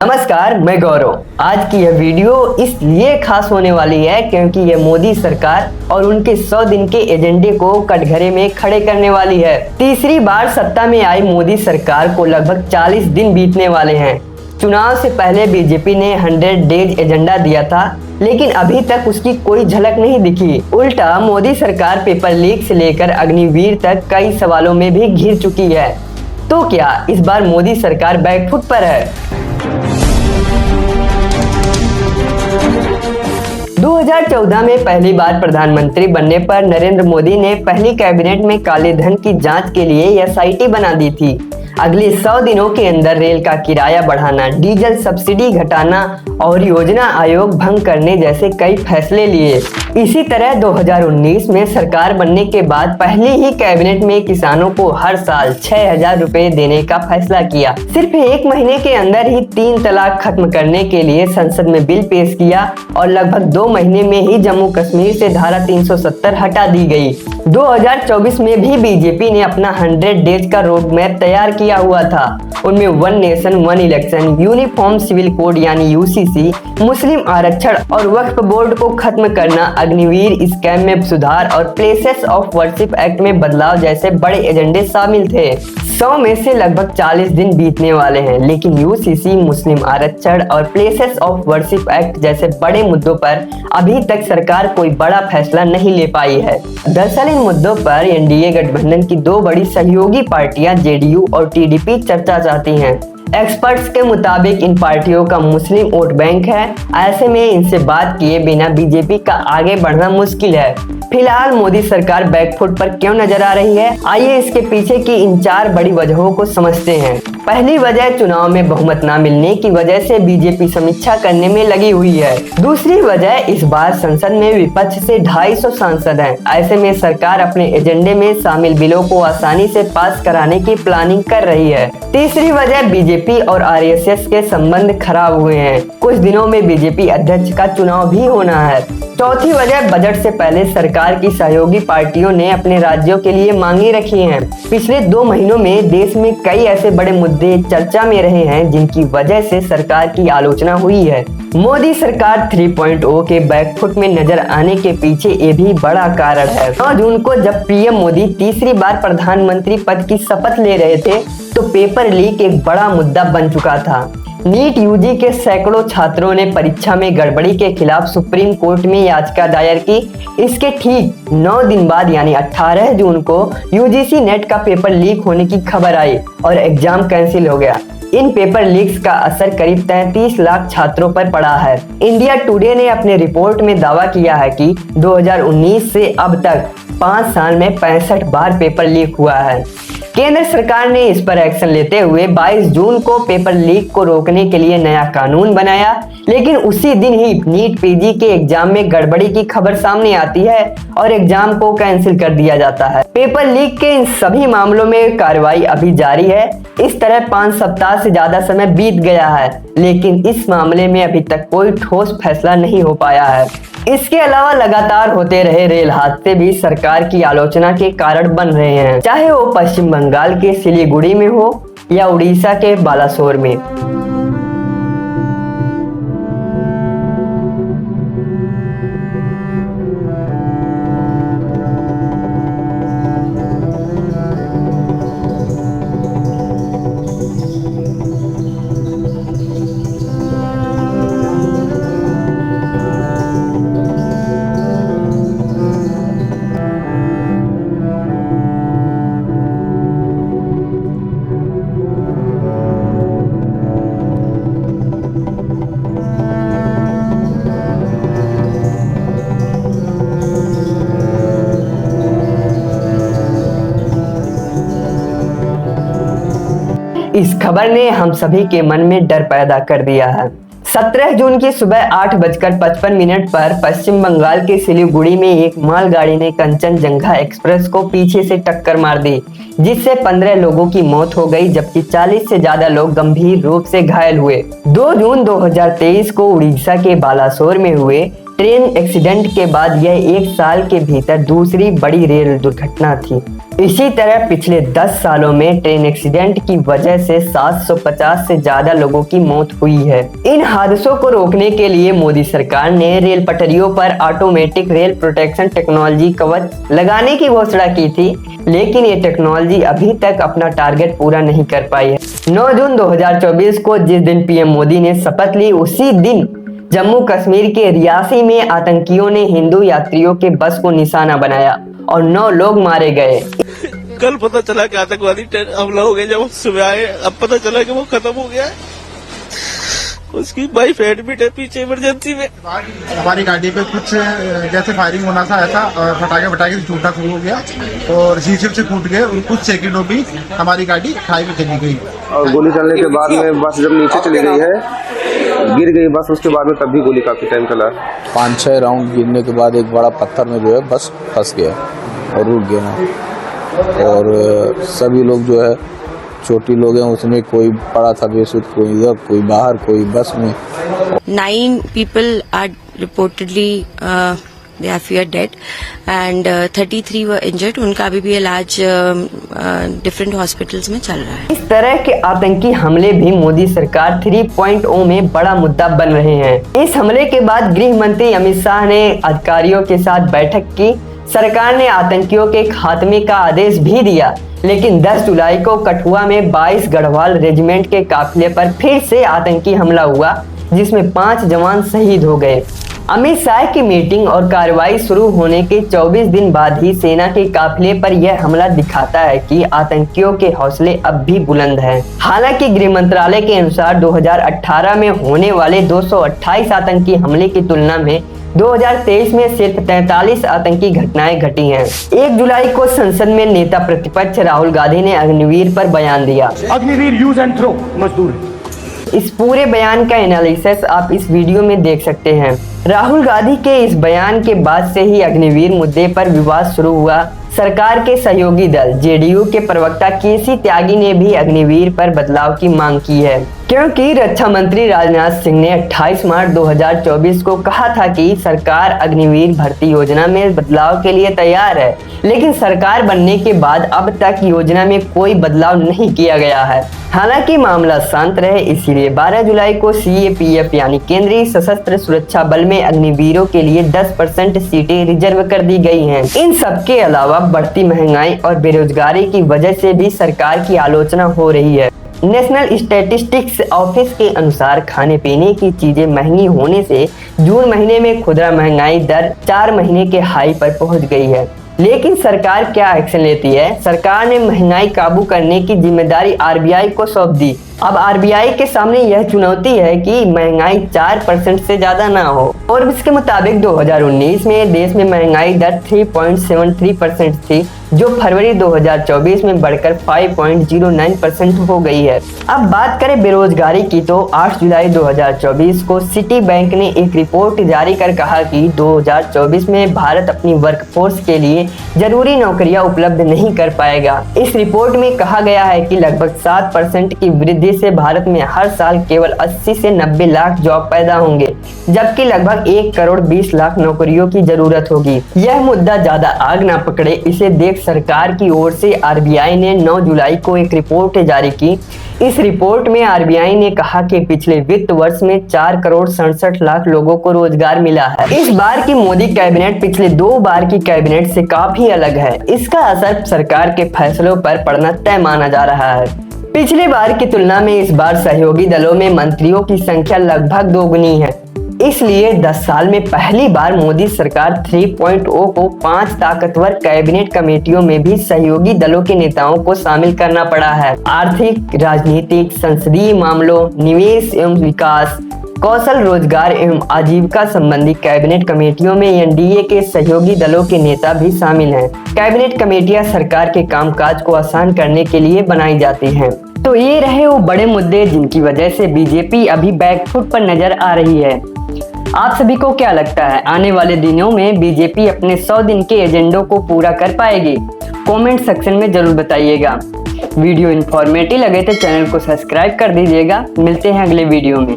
नमस्कार, मैं गौरव। आज की यह वीडियो इसलिए खास होने वाली है क्योंकि यह मोदी सरकार और उनके 100 दिन के एजेंडे को कटघरे में खड़े करने वाली है। तीसरी बार सत्ता में आई मोदी सरकार को लगभग 40 दिन बीतने वाले हैं। चुनाव से पहले बीजेपी ने 100 डेज एजेंडा दिया था, लेकिन अभी तक उसकी कोई झलक नहीं दिखी। उल्टा मोदी सरकार पेपर लीक से लेकर अग्निवीर तक कई सवालों में भी घिर चुकी है। तो क्या इस बार मोदी सरकार बैकफुट पर है? 2014 में पहली बार प्रधानमंत्री बनने पर नरेंद्र मोदी ने पहली कैबिनेट में काले धन की जांच के लिए एसआईटी बना दी थी। अगले 100 दिनों के अंदर रेल का किराया बढ़ाना, डीजल सब्सिडी घटाना और योजना आयोग भंग करने जैसे कई फैसले लिए। इसी तरह 2019 में सरकार बनने के बाद पहली ही कैबिनेट में किसानों को हर साल 6,000 रुपए देने का फैसला किया। सिर्फ एक महीने के अंदर ही 3 तलाक खत्म करने के लिए संसद में बिल पेश किया और लगभग 2 महीने में ही जम्मू कश्मीर से धारा 370 हटा दी गई। 2024 में भी बीजेपी ने अपना 100 डेज का रोड मैप तैयार किया हुआ था। उनमें 1 nation 1 election, uniform civil code यानी यूसीसी, मुस्लिम आरक्षण और वक्फ बोर्ड को खत्म करना, अग्निवीर स्कैम में सुधार और प्लेसेस ऑफ वर्शिप एक्ट में बदलाव जैसे बड़े एजेंडे शामिल थे। 100 में से लगभग 40 दिन बीतने वाले हैं, लेकिन यूसीसी, मुस्लिम आरक्षण और प्लेसेस ऑफ वर्शिप एक्ट जैसे बड़े मुद्दों पर अभी तक सरकार कोई बड़ा फैसला नहीं ले पाई है। दरअसल इन मुद्दों पर एनडीए गठबंधन की 2 बड़ी सहयोगी पार्टियां जेडीयू और टीडीपी चर्चा चाहती हैं। एक्सपर्ट्स के मुताबिक इन पार्टियों का मुस्लिम वोट बैंक है। ऐसे में इनसे बात किए बिना बीजेपी का आगे बढ़ना मुश्किल है। फिलहाल मोदी सरकार बैकफुट पर क्यों नजर आ रही है? आइए इसके पीछे की इन 4 बड़ी वजहों को समझते हैं। पहली वजह, चुनाव में बहुमत न मिलने की वजह से बीजेपी समीक्षा करने में लगी हुई है। दूसरी वजह, इस बार संसद में विपक्ष से 250 सांसद हैं। ऐसे में सरकार अपने एजेंडे में शामिल बिलों को आसानी से पास कराने की प्लानिंग कर रही है। तीसरी वजह, बीजेपी और आरएसएस के संबंध खराब हुए हैं। कुछ दिनों में बीजेपी अध्यक्ष का चुनाव भी होना है। चौथी वजह, बजट से पहले सरकार की सहयोगी पार्टियों ने अपने राज्यों के लिए मांगे रखी हैं। पिछले 2 महीनों में देश में कई ऐसे बड़े मुद्दे चर्चा में रहे हैं जिनकी वजह से सरकार की आलोचना हुई है। मोदी सरकार 3.0 के बैकफुट में नजर आने के पीछे ये भी बड़ा कारण है। 9 जून को जब पीएम मोदी तीसरी बार प्रधानमंत्री पद की शपथ ले रहे थे तो पेपर लीक एक बड़ा मुद्दा बन चुका था। नीट यूजी के सैकड़ों छात्रों ने परीक्षा में गड़बड़ी के खिलाफ सुप्रीम कोर्ट में याचिका दायर की। इसके ठीक 9 दिन बाद यानी 18 जून को यूजीसी नेट का पेपर लीक होने की खबर आई और एग्जाम कैंसिल हो गया। इन पेपर लीक्स का असर करीब 33 लाख छात्रों पर पड़ा है। इंडिया टुडे ने अपने रिपोर्ट में दावा किया है कि 2019 से अब तक 5 साल में 65 बार पेपर लीक हुआ है। केंद्र सरकार ने इस पर एक्शन लेते हुए 22 जून को पेपर लीक को रोकने के लिए नया कानून बनाया, लेकिन उसी दिन ही नीट पीजी के एग्जाम में गड़बड़ी की खबर सामने आती है और एग्जाम को कैंसिल कर दिया जाता है। पेपर लीक के इन सभी मामलों में कार्रवाई अभी जारी है। इस तरह 5 सप्ताह से ज्यादा समय बीत गया है, लेकिन इस मामले में अभी तक कोई ठोस फैसला नहीं हो पाया है। इसके अलावा लगातार होते रहे रेल हादसे भी सरकार की आलोचना के कारण बन रहे हैं, चाहे वो पश्चिम बंगाल के सिलीगुड़ी में हो या उड़ीसा के बालासोर में। इस खबर ने हम सभी के मन में डर पैदा कर दिया है। 17 जून की सुबह 8:55 पर पश्चिम बंगाल के सिलीगुड़ी में एक मालगाड़ी ने कंचनजंगा एक्सप्रेस को पीछे से टक्कर मार दी, जिससे 15 लोगों की मौत हो गई, जबकि 40 से ज्यादा लोग गंभीर रूप से घायल हुए। 2 जून 2023 को उड़ीसा के बालासोर में हुए ट्रेन एक्सीडेंट के बाद यह 1 साल के भीतर दूसरी बड़ी रेल दुर्घटना थी। इसी तरह पिछले 10 सालों में ट्रेन एक्सीडेंट की वजह से 750 से ज्यादा लोगों की मौत हुई है। इन हादसों को रोकने के लिए मोदी सरकार ने रेल पटरियों पर ऑटोमेटिक रेल प्रोटेक्शन टेक्नोलॉजी कवच लगाने की घोषणा की थी, लेकिन ये टेक्नोलॉजी अभी तक अपना टारगेट पूरा नहीं कर पाई है। 9 जून 2024 को जिस दिन पीएम मोदी ने शपथ ली, उसी दिन जम्मू कश्मीर के रियासी में आतंकियों ने हिंदू यात्रियों के बस को निशाना बनाया और 9 लोग मारे गए। कल पता चला कि आतंकवादी हमला हो गया, जब सुबह आए अब पता चला कि वो खत्म हो गया। उसकी वाइफ एडमिट है पीछे इमरजेंसी में। हमारी गाड़ी पे कुछ जैसे फायरिंग होना सा ऐसा और फटाके से टूटा शुरू हो गया और शीशे से फूट गए और कुछ सेकंडों में हमारी गाड़ी खाई में चली गई। और गोली चलने के बाद में बस जब नीचे चली गई है, गिर गई बस, उसके बाद में तब भी गोली काफी टाइम चला। 5-6 राउंड गिरने के बाद एक बड़ा पत्थर में जो है बस फंस गया और रुक गया और सभी लोग जो है छोटी लोग हैं, उसमें कोई पड़ा था बेसुध, कोई इधर, कोई बाहर, कोई बस में। 9 people are reportedly they are feared dead and 33 were injured. उनका अभी भी इलाज डिफरेंट हॉस्पिटल्स में चल रहा है। इस तरह के आतंकी हमले भी मोदी सरकार 3.0 में बड़ा मुद्दा बन रहे हैं। इस हमले के बाद गृह मंत्री अमित शाह ने अधिकारियों के साथ बैठक की। सरकार ने आतंकियों के खात्मे का आदेश भी दिया, लेकिन 10 जुलाई को कठुआ में 22 गढ़वाल रेजिमेंट के काफिले पर फिर से आतंकी हमला हुआ, जिसमें 5 जवान शहीद हो गए। अमित शाह की मीटिंग और कार्रवाई शुरू होने के 24 दिन बाद ही सेना के काफिले पर यह हमला दिखाता है कि आतंकियों के हौसले अब भी बुलंद हैं। हालांकि गृह मंत्रालय के अनुसार 2018 में होने वाले 228 आतंकी हमले की तुलना में 2023 में सिर्फ 43 आतंकी घटनाएं घटी हैं। 1 जुलाई को संसद में नेता प्रतिपक्ष राहुल गांधी ने अग्निवीर पर बयान दिया। अग्निवीर यूज एंड थ्रो मजदूर। इस पूरे बयान का एनालिसिस आप इस वीडियो में देख सकते हैं। राहुल गांधी के इस बयान के बाद से ही अग्निवीर मुद्दे पर विवाद शुरू हुआ। सरकार के सहयोगी दल जेडीयू के प्रवक्ता केसी त्यागी ने भी अग्निवीर पर बदलाव की मांग की है, क्योंकि रक्षा मंत्री राजनाथ सिंह ने 28 मार्च 2024 को कहा था कि सरकार अग्निवीर भर्ती योजना में बदलाव के लिए तैयार है, लेकिन सरकार बनने के बाद अब तक योजना में कोई बदलाव नहीं किया गया है। हालांकि मामला शांत रहे, इसीलिए 12 जुलाई को सीएपीएफ यानी केंद्रीय सशस्त्र सुरक्षा बल में अग्निवीरों के लिए 10% सीटें रिजर्व कर दी गई हैं। इन सब के अलावा बढ़ती महंगाई और बेरोजगारी की वजह से भी सरकार की आलोचना हो रही है। नेशनल स्टैटिस्टिक्स ऑफिस के अनुसार खाने पीने की चीजें महंगी होने से जून महीने में खुदरा महंगाई दर 4 महीने के हाई पर पहुंच गई है। लेकिन सरकार क्या एक्शन लेती है? सरकार ने महंगाई काबू करने की जिम्मेदारी आरबीआई को सौंप दी। अब आरबीआई के सामने यह चुनौती है कि महंगाई 4% से ज्यादा ना हो। और इसके मुताबिक 2019 में देश में महंगाई दर 3.73% थी, जो फरवरी 2024 में बढ़कर 5.09% हो गई है। अब बात करें बेरोजगारी की, तो 8 जुलाई 2024 को सिटी बैंक ने एक रिपोर्ट जारी कर कहा कि 2024 में भारत अपनी वर्कफोर्स के लिए जरूरी नौकरियां उपलब्ध नहीं कर पाएगा। इस रिपोर्ट में कहा गया है कि लगभग 7% की वृद्धि से भारत में हर साल केवल 80 से 90 लाख जॉब पैदा होंगे, जबकि लगभग 1 करोड़ 20 लाख नौकरियों की जरूरत होगी। यह मुद्दा ज्यादा आग ना पकड़े, इसे देख सरकार की ओर से आरबीआई ने 9 जुलाई को एक रिपोर्ट जारी की। इस रिपोर्ट में आरबीआई ने कहा कि पिछले वित्त वर्ष में 4 करोड़ 67 लाख लोगों को रोजगार मिला है। इस बार की मोदी कैबिनेट पिछले 2 बार की कैबिनेट से काफी अलग है। इसका असर सरकार के फैसलों पर पड़ना तय माना जा रहा है। पिछले बार की तुलना में इस बार सहयोगी दलों में मंत्रियों की संख्या लगभग दोगुनी है। इसलिए 10 साल में पहली बार मोदी सरकार 3.0 को 5 ताकतवर कैबिनेट कमेटियों में भी सहयोगी दलों के नेताओं को शामिल करना पड़ा है। आर्थिक, राजनीतिक, संसदीय मामलों, निवेश एवं विकास, कौशल रोजगार एवं आजीविका संबंधी कैबिनेट कमेटियों में एनडीए के सहयोगी दलों के नेता भी शामिल हैं। कैबिनेट कमेटियां सरकार के कामकाज को आसान करने के लिए बनाई जाती हैं। तो ये रहे वो बड़े मुद्दे जिनकी वजह से बीजेपी अभी बैकफुट पर नजर आ रही है। आप सभी को क्या लगता है, आने वाले दिनों में बीजेपी अपने 100 दिन के एजेंडों को पूरा कर पाएगी? कमेंट सेक्शन में जरूर बताइएगा। वीडियो इन्फॉर्मेटिव लगे तो चैनल को सब्सक्राइब कर दीजिएगा। मिलते हैं अगले वीडियो में।